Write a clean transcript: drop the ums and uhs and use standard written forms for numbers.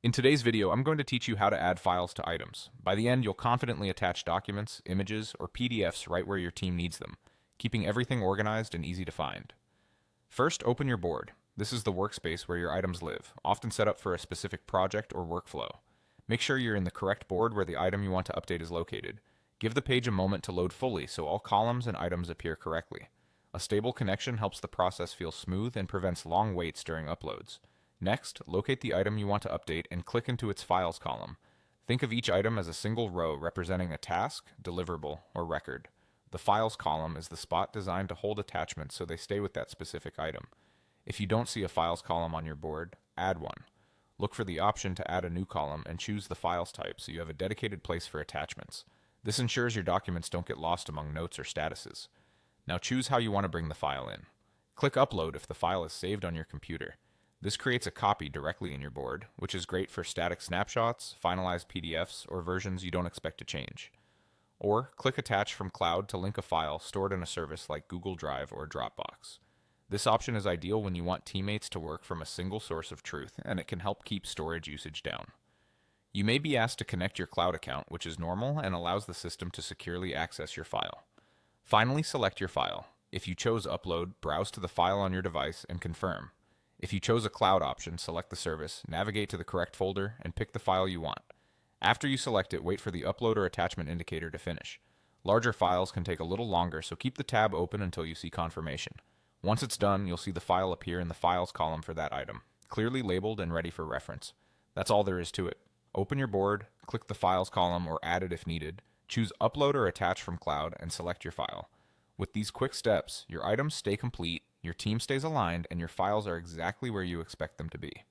In today's video, I'm going to teach you how to add files to items. By the end, you'll confidently attach documents, images, or PDFs right where your team needs them, keeping everything organized and easy to find. First, open your board. This is the workspace where your items live, often set up for a specific project or workflow. Make sure you're in the correct board where the item you want to update is located. Give the page a moment to load fully so all columns and items appear correctly. A stable connection helps the process feel smooth and prevents long waits during uploads. Next, locate the item you want to update and click into its Files column. Think of each item as a single row representing a task, deliverable, or record. The Files column is the spot designed to hold attachments so they stay with that specific item. If you don't see a Files column on your board, add one. Look for the option to add a new column and choose the Files type so you have a dedicated place for attachments. This ensures your documents don't get lost among notes or statuses. Now choose how you want to bring the file in. Click Upload if the file is saved on your computer. This creates a copy directly in your board, which is great for static snapshots, finalized PDFs, or versions you don't expect to change. Or click Attach from Cloud to link a file stored in a service like Google Drive or Dropbox. This option is ideal when you want teammates to work from a single source of truth, and it can help keep storage usage down. You may be asked to connect your cloud account, which is normal and allows the system to securely access your file. Finally, select your file. If you chose Upload, browse to the file on your device and confirm. If you chose a cloud option, select the service, navigate to the correct folder, and pick the file you want. After you select it, wait for the upload or attachment indicator to finish. Larger files can take a little longer, so keep the tab open until you see confirmation. Once it's done, you'll see the file appear in the Files column for that item, clearly labeled and ready for reference. That's all there is to it. Open your board, click the Files column or add it if needed, choose Upload or Attach from Cloud, and select your file. With these quick steps, your items stay complete, your team stays aligned, and your files are exactly where you expect them to be.